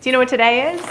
Do you know what today is?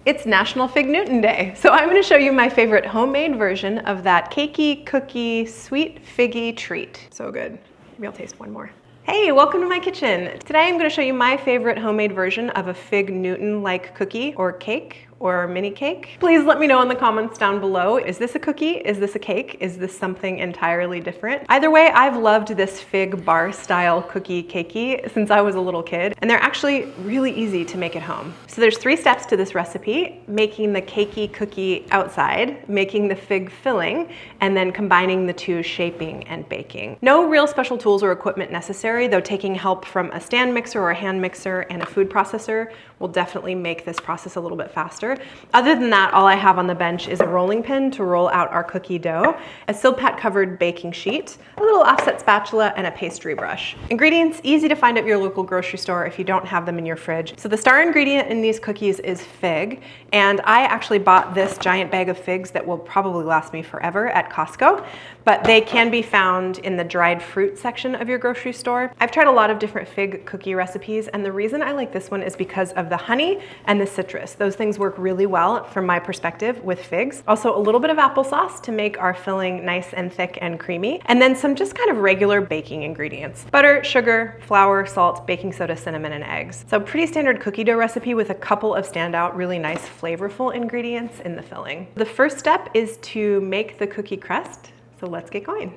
It's National Fig Newton Day. So I'm gonna show you my favorite homemade version of that cakey, cookie, sweet figgy treat. So good. Maybe I'll taste one more. Hey, welcome to my kitchen. Today I'm gonna show you my favorite homemade version of a Fig Newton-like cookie or cake or mini cake. Please let me know in the comments down below. Is this a cookie? Is this a cake? Is this something entirely different? Either way, I've loved this fig bar style cookie cakey since I was a little kid, and they're actually really easy to make at home. So there's 3 steps to this recipe: making the cakey cookie outside, making the fig filling, and then combining the two, shaping and baking. No real special tools or equipment necessary, though taking help from a stand mixer or a hand mixer and a food processor will definitely make this process a little bit faster. Other than that, all I have on the bench is a rolling pin to roll out our cookie dough, a Silpat covered baking sheet, a little offset spatula, and a pastry brush. Ingredients easy to find at your local grocery store if you don't have them in your fridge. So the star ingredient in these cookies is fig, and I actually bought this giant bag of figs that will probably last me forever at Costco, but they can be found in the dried fruit section of your grocery store. I've tried a lot of different fig cookie recipes, and the reason I like this one is because of the honey and the citrus. Those things work really well from my perspective with figs. Also a little bit of applesauce to make our filling nice and thick and creamy, and then some just kind of regular baking ingredients: butter, sugar, flour, salt, baking soda, cinnamon, and eggs. So pretty standard cookie dough recipe with a couple of standout, really nice, flavorful ingredients in the filling. The first step is to make the cookie crust, so let's get going.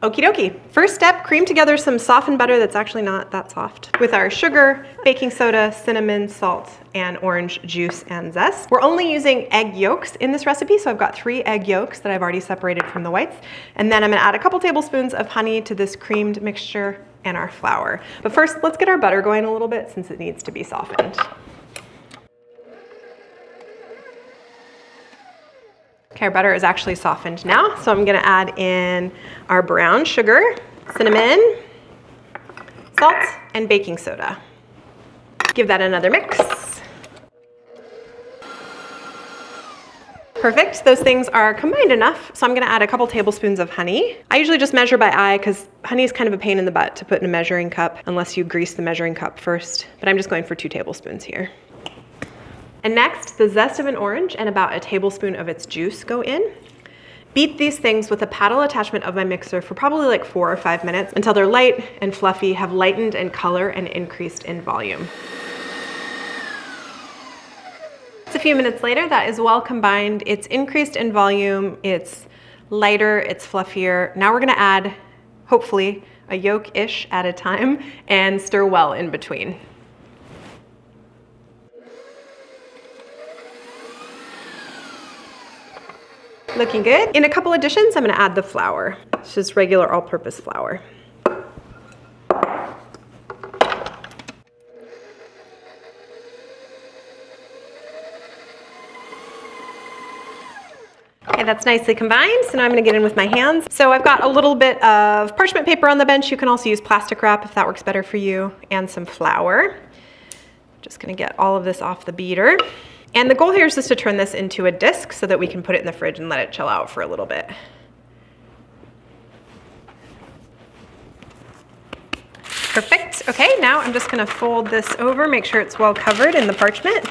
Okie dokie. First step, cream together some softened butter that's actually not that soft with our sugar, baking soda, cinnamon, salt, and orange juice and zest. We're only using egg yolks in this recipe, so I've got 3 egg yolks that I've already separated from the whites. And then I'm gonna add a couple tablespoons of honey to this creamed mixture and our flour. But first, let's get our butter going a little bit since it needs to be softened. Okay, our butter is actually softened now, so I'm gonna add in our brown sugar, cinnamon, salt, and baking soda. Give that another mix. Perfect, those things are combined enough, so I'm gonna add a couple tablespoons of honey. I usually just measure by eye because honey is kind of a pain in the butt to put in a measuring cup unless you grease the measuring cup first, but I'm just going for 2 tablespoons here. And next, the zest of an orange and about a tablespoon of its juice go in. Beat these things with a paddle attachment of my mixer for probably like 4 or 5 minutes until they're light and fluffy, have lightened in color, and increased in volume. It's a few minutes later, that is well combined. It's increased in volume, it's lighter, it's fluffier. Now we're gonna add, hopefully, a yolk-ish at a time and stir well in between. Looking good. In a couple additions, I'm gonna add the flour. It's just regular all-purpose flour. Okay, that's nicely combined. So now I'm gonna get in with my hands. So I've got a little bit of parchment paper on the bench. You can also use plastic wrap if that works better for you, and some flour. Just gonna get all of this off the beater. And the goal here is just to turn this into a disc so that we can put it in the fridge and let it chill out for a little bit. Perfect. Okay, now I'm just gonna fold this over, make sure it's well covered in the parchment.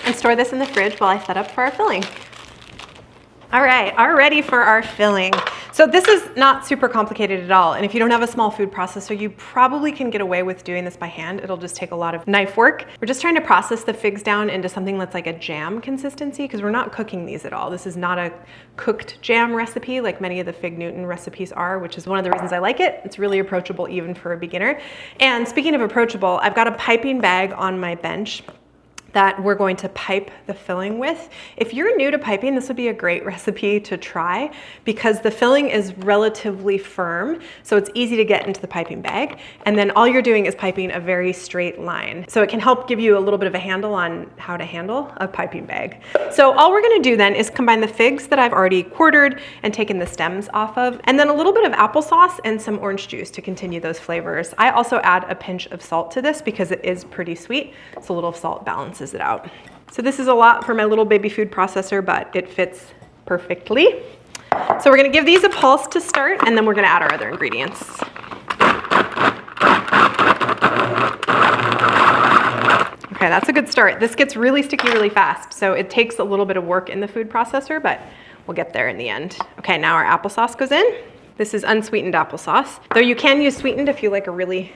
And store this in the fridge while I set up for our filling. All right, are ready for our filling. So this is not super complicated at all. And if you don't have a small food processor, you probably can get away with doing this by hand. It'll just take a lot of knife work. We're just trying to process the figs down into something that's like a jam consistency because we're not cooking these at all. This is not a cooked jam recipe like many of the Fig Newton recipes are, which is one of the reasons I like it. It's really approachable even for a beginner. And speaking of approachable, I've got a piping bag on my bench that we're going to pipe the filling with. If you're new to piping, this would be a great recipe to try because the filling is relatively firm, so it's easy to get into the piping bag. And then all you're doing is piping a very straight line. So it can help give you a little bit of a handle on how to handle a piping bag. So all we're gonna do then is combine the figs that I've already quartered and taken the stems off of, and then a little bit of applesauce and some orange juice to continue those flavors. I also add a pinch of salt to this because it is pretty sweet, so a little salt balances it out. So this is a lot for my little baby food processor, but it fits perfectly. So we're gonna give these a pulse to start, and then we're gonna add our other ingredients. Okay, that's a good start. This gets really sticky really fast, so it takes a little bit of work in the food processor, but we'll get there in the end. Okay, now our applesauce goes in. This is unsweetened applesauce, though you can use sweetened if you like a really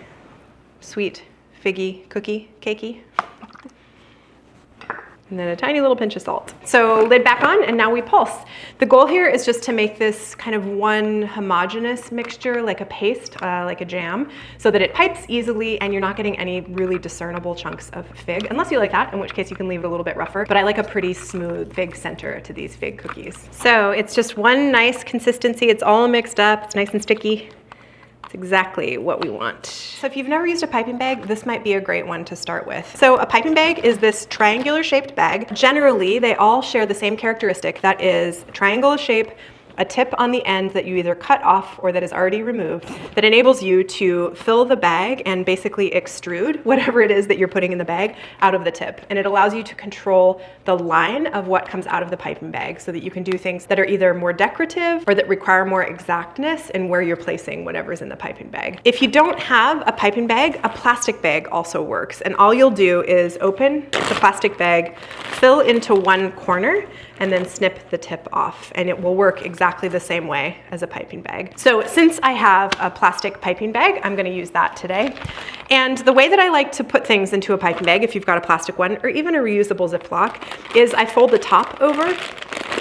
sweet figgy cookie, cakey. And then a tiny little pinch of salt. So lid back on, and now we pulse. The goal here is just to make this kind of one homogeneous mixture, like a paste, like a jam, so that it pipes easily and you're not getting any really discernible chunks of fig, unless you like that, in which case you can leave it a little bit rougher. But I like a pretty smooth fig center to these fig cookies. So it's just one nice consistency. It's all mixed up. It's nice and sticky. It's exactly what we want. So if you've never used a piping bag, this might be a great one to start with. So a piping bag is this triangular shaped bag. Generally, they all share the same characteristic, that is triangle shape, a tip on the end that you either cut off or that is already removed, that enables you to fill the bag and basically extrude whatever it is that you're putting in the bag out of the tip. And it allows you to control the line of what comes out of the piping bag so that you can do things that are either more decorative or that require more exactness in where you're placing whatever's in the piping bag. If you don't have a piping bag, a plastic bag also works. And all you'll do is open the plastic bag, fill into one corner, and then snip the tip off, and it will work exactly the same way as a piping bag. So since I have a plastic piping bag, I'm gonna use that today. And the way that I like to put things into a piping bag, if you've got a plastic one, or even a reusable Ziploc, is I fold the top over,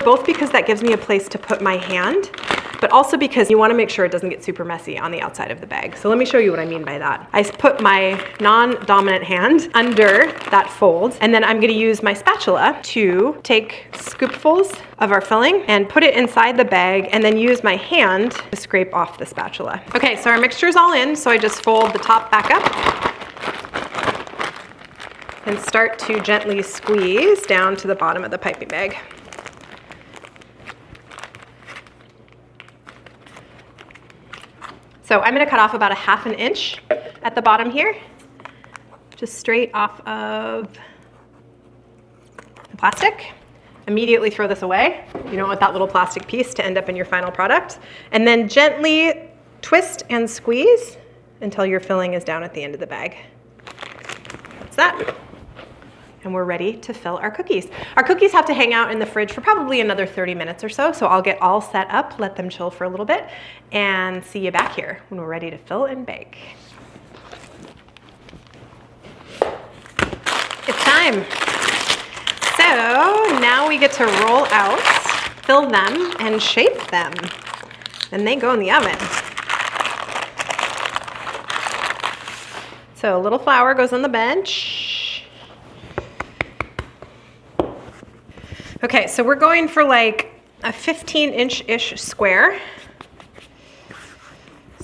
both because that gives me a place to put my hand, but also because you want to make sure it doesn't get super messy on the outside of the bag. So let me show you what I mean by that. I put my non-dominant hand under that fold, and then I'm going to use my spatula to take scoopfuls of our filling and put it inside the bag, and then use my hand to scrape off the spatula. Okay, so our mixture is all in, so I just fold the top back up and start to gently squeeze down to the bottom of the piping bag. So I'm gonna cut off about a ½ inch at the bottom here, just straight off of the plastic. Immediately throw this away. You don't want that little plastic piece to end up in your final product. And then gently twist and squeeze until your filling is down at the end of the bag. That's that. And we're ready to fill our cookies. Our cookies have to hang out in the fridge for probably another 30 minutes or so, so I'll get all set up, let them chill for a little bit, and see you back here when we're ready to fill and bake. It's time. So now we get to roll out, fill them, and shape them. Then they go in the oven. So a little flour goes on the bench. Okay, so we're going for like a 15-inch-ish square.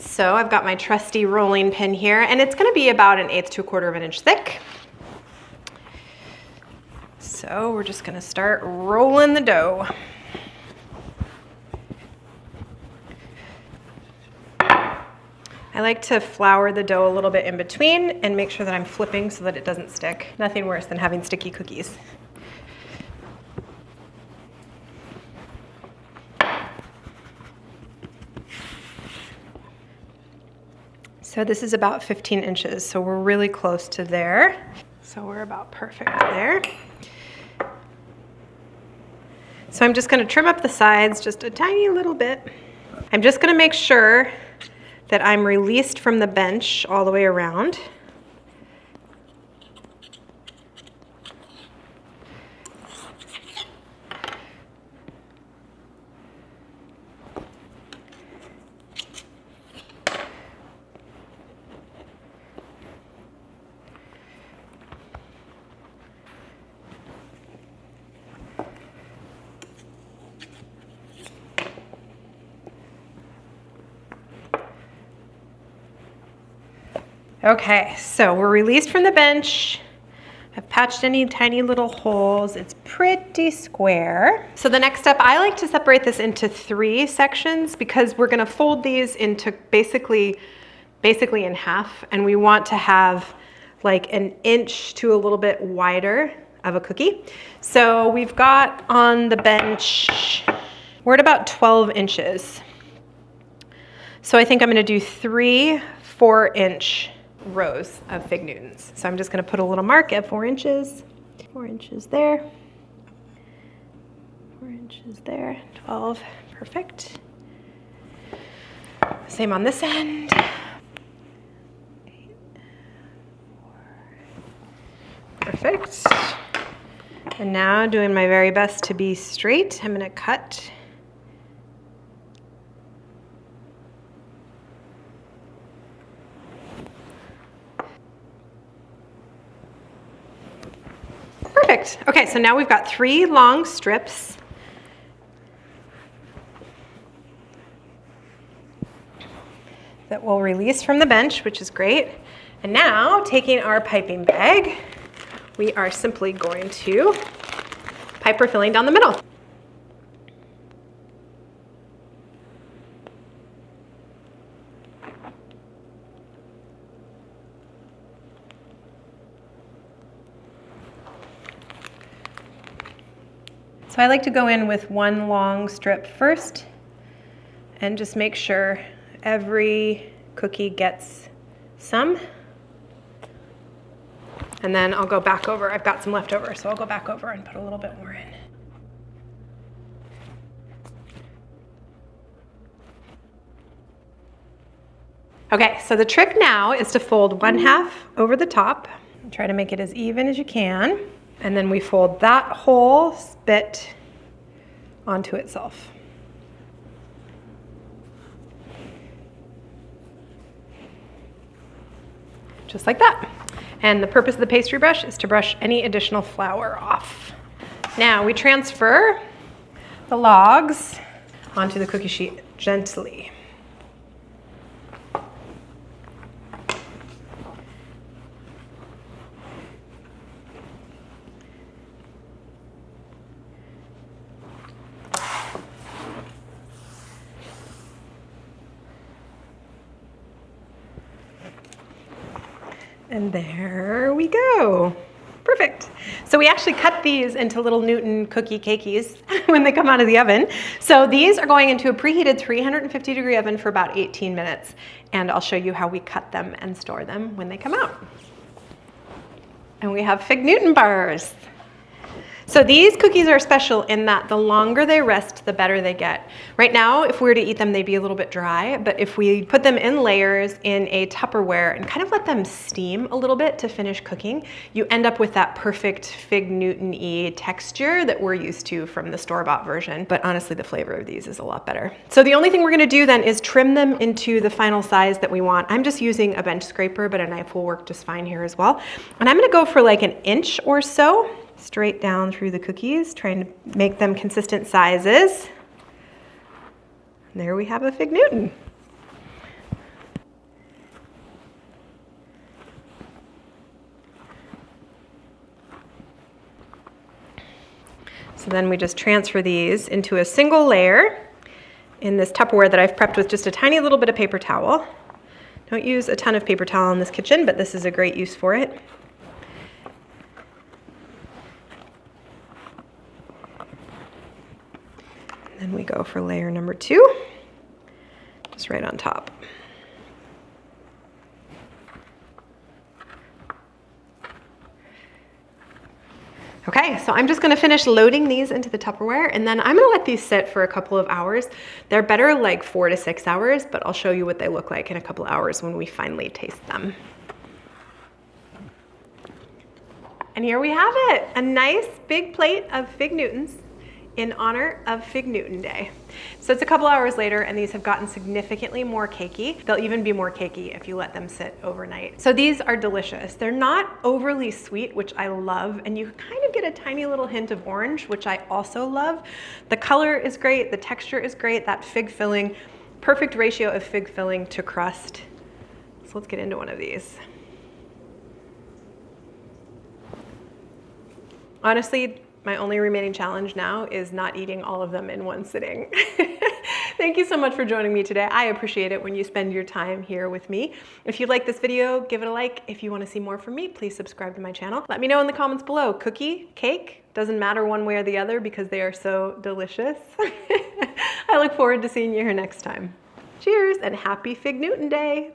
So I've got my trusty rolling pin here, and it's gonna be about 1/8 to 1/4 of an inch thick. So we're just gonna start rolling the dough. I like to flour the dough a little bit in between and make sure that I'm flipping so that it doesn't stick. Nothing worse than having sticky cookies. So this is about 15 inches, so we're really close to there. So we're about perfect there. So I'm just gonna trim up the sides just a tiny little bit. I'm just gonna make sure that I'm released from the bench all the way around. Okay, so we're released from the bench. I've patched any tiny little holes. It's pretty square. So the next step, I like to separate this into 3 sections because we're gonna fold these into basically in half, and we want to have like 1 inch to a little bit wider of a cookie. So we've got on the bench, we're at about 12 inches. So I think I'm gonna do 3 4-inch rows of Fig Newtons. So I'm just gonna put a little mark at 4 inches, 4 inches there, 4 inches there, 12, perfect. Same on this end. 8, 4, perfect. And now, doing my very best to be straight, I'm gonna cut. Perfect. Okay, so now we've got 3 long strips. That will release from the bench, which is great. And now, taking our piping bag, we are simply going to pipe our filling down the middle. So I like to go in with 1 long strip first and just make sure every cookie gets some. And then I'll go back over. I've got some left over, so I'll go back over and put a little bit more in. Okay, so the trick now is to fold 1/2 over the top. Try to make it as even as you can. And then we fold that whole bit onto itself. Just like that. And the purpose of the pastry brush is to brush any additional flour off. Now we transfer the logs onto the cookie sheet gently. And there we go. Perfect. So we actually cut these into little Newton cookie cakeys when they come out of the oven. So these are going into a preheated 350-degree oven for about 18 minutes. And I'll show you how we cut them and store them when they come out. And we have Fig Newton bars. So these cookies are special in that the longer they rest, the better they get. Right now, if we were to eat them, they'd be a little bit dry, but if we put them in layers in a Tupperware and kind of let them steam a little bit to finish cooking, you end up with that perfect Fig Newton-y texture that we're used to from the store-bought version. But honestly, the flavor of these is a lot better. So the only thing we're gonna do then is trim them into the final size that we want. I'm just using a bench scraper, but a knife will work just fine here as well. And I'm gonna go for like 1 inch or so, straight down through the cookies, trying to make them consistent sizes. And there we have a Fig Newton. So then we just transfer these into a single layer in this Tupperware that I've prepped with just a tiny little bit of paper towel. Don't use a ton of paper towel in this kitchen, but this is a great use for it. Then we go for layer number 2, just right on top. Okay, so I'm just gonna finish loading these into the Tupperware, and then I'm gonna let these sit for a couple of hours. They're better like 4 to 6 hours, but I'll show you what they look like in a couple of hours when we finally taste them. And here we have it, a nice big plate of Fig Newtons in honor of Fig Newton Day. So it's a couple hours later and these have gotten significantly more cakey. They'll even be more cakey if you let them sit overnight. So these are delicious. They're not overly sweet, which I love, and you kind of get a tiny little hint of orange, which I also love. The color is great, the texture is great, that fig filling, perfect ratio of fig filling to crust. So let's get into one of these. Honestly, my only remaining challenge now is not eating all of them in one sitting. Thank you so much for joining me today. I appreciate it when you spend your time here with me. If you like this video, give it a like. If you want to see more from me, please subscribe to my channel. Let me know in the comments below. Cookie, cake, doesn't matter one way or the other because they are so delicious. I look forward to seeing you here next time. Cheers and happy Fig Newton Day.